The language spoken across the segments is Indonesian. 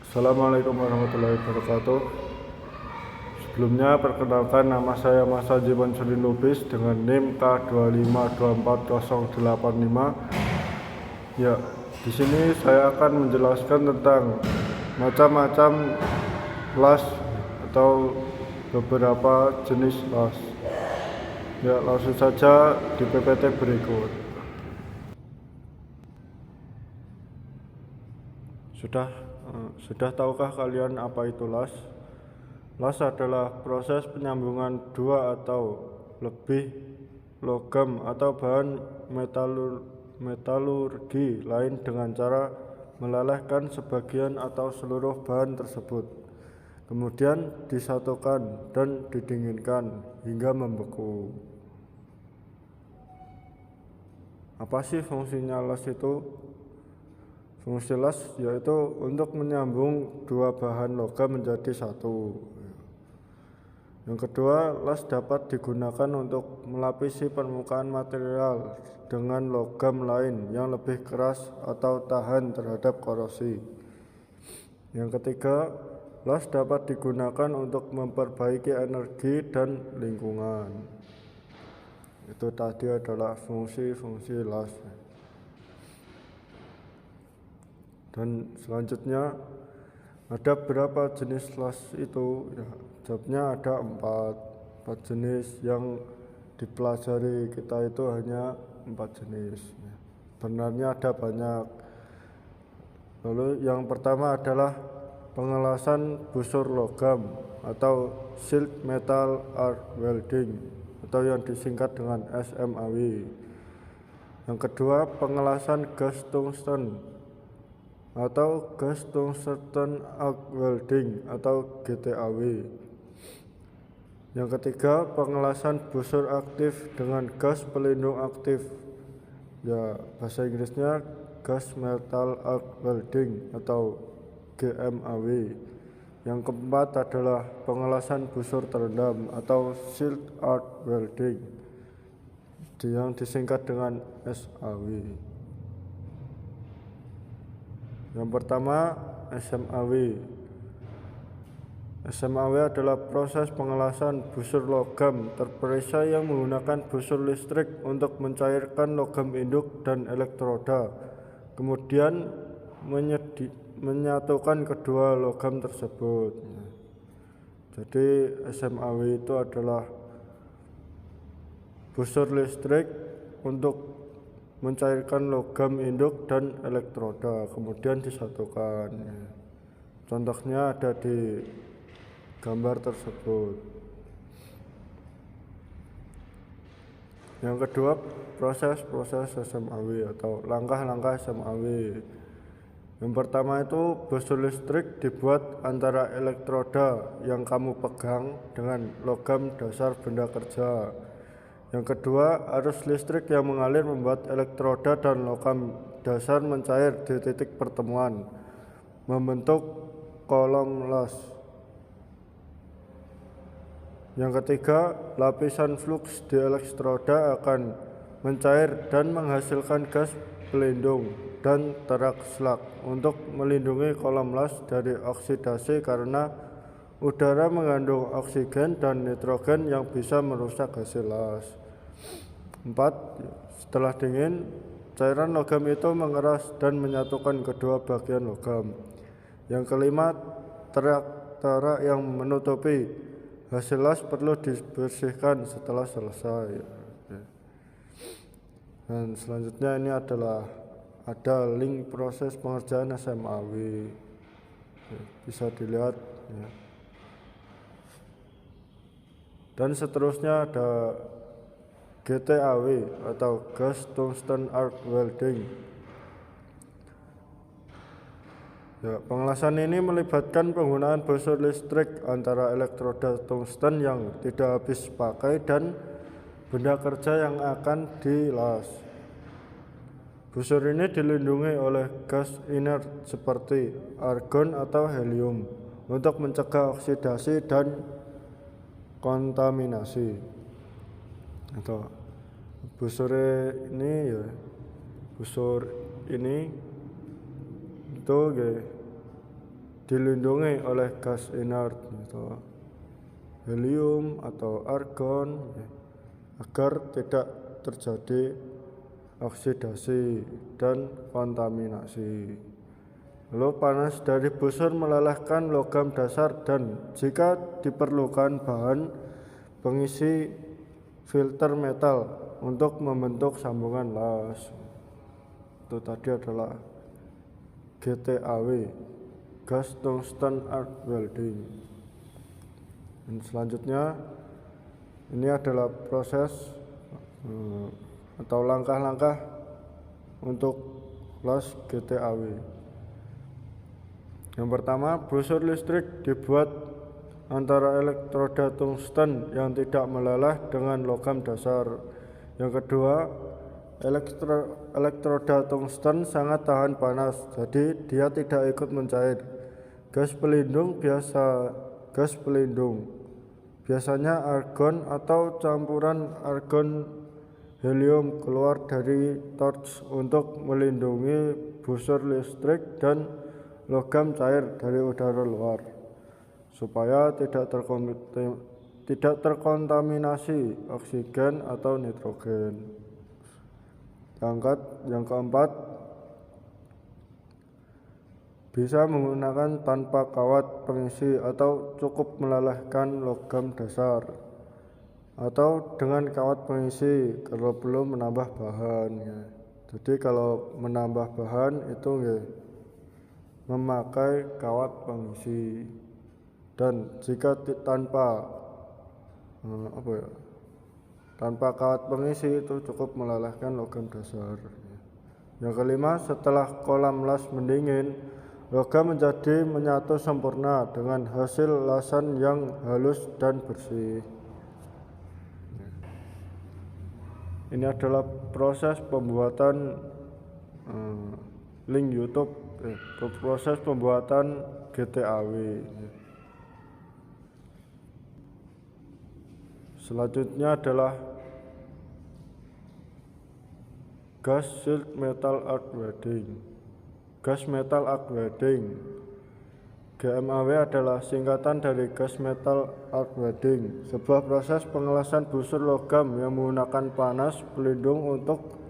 Assalamualaikum warahmatullahi wabarakatuh. Sebelumnya perkenalkan, nama saya Mas Haji Mansudin Lubis dengan NIM K2524085. Ya, di sini saya akan menjelaskan tentang macam-macam las atau beberapa jenis las. Ya, langsung saja di PPT berikut. Sudah tahukah kalian apa itu las? Las adalah proses penyambungan dua atau lebih logam atau bahan metalurgi lain dengan cara melelehkan sebagian atau seluruh bahan tersebut, kemudian disatukan dan didinginkan hingga membeku. Apa sih fungsinya las itu? Fungsi las yaitu untuk menyambung dua bahan logam menjadi satu. Yang kedua, las dapat digunakan untuk melapisi permukaan material dengan logam lain yang lebih keras atau tahan terhadap korosi. Yang ketiga, las dapat digunakan untuk memperbaiki energi dan lingkungan. Itu tadi adalah fungsi-fungsi las. Dan selanjutnya, ada berapa jenis las itu? Ya, jawabnya ada empat jenis yang dipelajari kita itu hanya 4 jenis. Sebenarnya ada banyak. Lalu yang pertama adalah pengelasan busur logam atau shield metal arc welding atau yang disingkat dengan SMAW. Yang kedua, pengelasan gas tungsten atau gas tungsten arc welding atau GTAW. Yang ketiga, pengelasan busur aktif dengan gas pelindung aktif. Ya, bahasa Inggrisnya gas metal arc welding atau GMAW. Yang keempat adalah pengelasan busur terendam atau shield arc welding yang disingkat dengan SAW. Yang pertama, SMAW. SMAW adalah proses pengelasan busur logam terperisai yang menggunakan busur listrik untuk mencairkan logam induk dan elektroda, kemudian menyatukan kedua logam tersebut. Jadi SMAW itu adalah busur listrik untuk mencairkan logam induk dan elektroda, kemudian disatukan. Contohnya ada di gambar tersebut. Yang kedua, proses SMAW atau langkah-langkah SMAW. Yang pertama itu busur listrik dibuat antara elektroda yang kamu pegang dengan logam dasar benda kerja. Yang kedua, arus listrik yang mengalir membuat elektroda dan logam dasar mencair di titik pertemuan, membentuk kolom las. Yang ketiga, lapisan flux di elektroda akan mencair dan menghasilkan gas pelindung dan terak slag untuk melindungi kolom las dari oksidasi karena udara mengandung oksigen dan nitrogen yang bisa merusak hasil las. 4. Setelah dingin, cairan logam itu mengeras dan menyatukan kedua bagian logam. Yang kelima, terak yang menutupi hasil las perlu dibersihkan setelah selesai. Dan selanjutnya ini ada link proses pengerjaan SMAW. Bisa dilihat ya. Dan seterusnya ada GTAW atau gas tungsten arc welding. Ya, pengelasan ini melibatkan penggunaan busur listrik antara elektroda tungsten yang tidak habis pakai dan benda kerja yang akan dilas. Busur ini dilindungi oleh gas inert seperti argon atau helium untuk mencegah oksidasi dan kontaminasi. Atau busur ini itu dilindungi oleh gas inert gitu, helium atau argon agar tidak terjadi oksidasi dan kontaminasi. Lalu panas dari busur melelehkan logam dasar dan jika diperlukan bahan pengisi filter metal untuk membentuk sambungan las. Itu tadi adalah GTAW, gas tungsten arc welding. Dan selanjutnya ini adalah proses atau langkah-langkah untuk las GTAW. Yang pertama, busur listrik dibuat antara elektroda tungsten yang tidak meleleh dengan logam dasar. Yang kedua, elektroda tungsten sangat tahan panas, jadi dia tidak ikut mencair. Gas pelindung biasanya argon atau campuran argon helium keluar dari torch untuk melindungi busur listrik dan logam cair dari udara luar supaya tidak terkontaminasi oksigen atau nitrogen. Yang keempat, bisa menggunakan tanpa kawat pengisi atau cukup melelehkan logam dasar, atau dengan kawat pengisi kalau belum menambah bahan ya. Jadi kalau menambah bahan itu ya, memakai kawat pengisi, dan jika tanpa kawat pengisi itu cukup melelehkan logam dasar. Yang kelima, setelah kolam las mendingin, logam menjadi menyatu sempurna dengan hasil lasan yang halus dan bersih. Ini adalah proses pembuatan link YouTube, proses pembuatan GTAW. Selanjutnya adalah gas shield metal arc welding. Gas metal arc welding GMAW adalah singkatan dari gas metal arc welding, sebuah proses pengelasan busur logam yang menggunakan panas pelindung untuk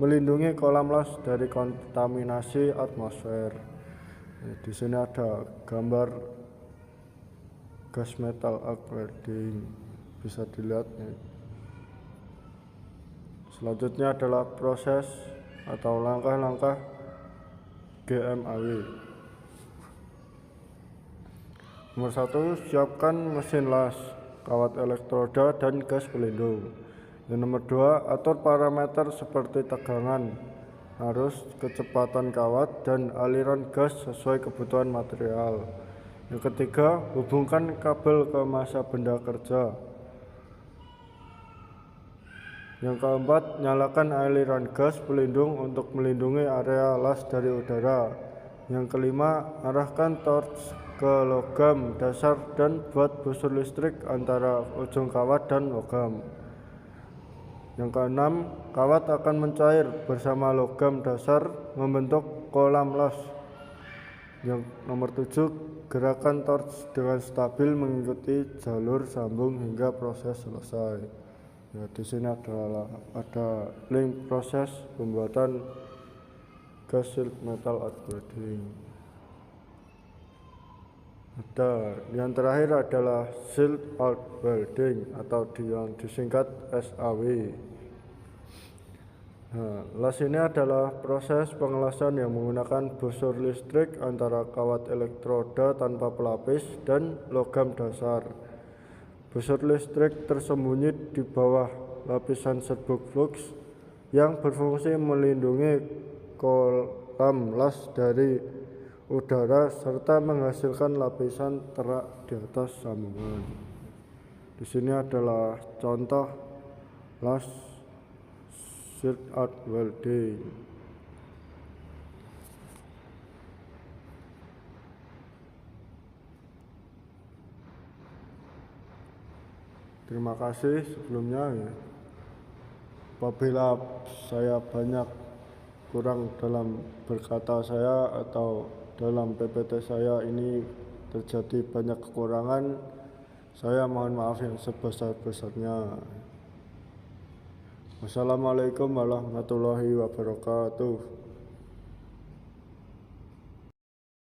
melindungi kolam las dari kontaminasi atmosfer. Di sini ada gambar gas metal arc welding, bisa dilihat. Selanjutnya adalah proses atau langkah-langkah GMAW. Nomor 1, siapkan mesin las, kawat elektroda, dan gas pelindung. Yang nomor 2, atur parameter seperti tegangan, arus, kecepatan kawat, dan aliran gas sesuai kebutuhan material. Yang ketiga, hubungkan kabel ke massa benda kerja. Yang keempat, nyalakan aliran gas pelindung untuk melindungi area las dari udara. Yang kelima, arahkan torch ke logam dasar dan buat busur listrik antara ujung kawat dan logam. Yang keenam, kawat akan mencair bersama logam dasar membentuk kolam las. Yang nomor 7, gerakan torch dengan stabil mengikuti jalur sambung hingga proses selesai. Ya, di sini ada link proses pembuatan gas shield metal arc welding. Yang terakhir adalah shield arc welding atau yang disingkat SAW. Las ini adalah proses pengelasan yang menggunakan busur listrik antara kawat elektroda tanpa pelapis dan logam dasar. Busur listrik tersembunyi di bawah lapisan serbuk flux yang berfungsi melindungi kolam las dari udara serta menghasilkan lapisan terak di atas sambungan. Di sini adalah contoh las shield arc welding. Terima kasih sebelumnya ya. Apabila saya banyak kurang dalam berkata saya atau dalam PPT saya ini terjadi banyak kekurangan, saya mohon maaf yang sebesar-besarnya. Wassalamualaikum warahmatullahi wabarakatuh.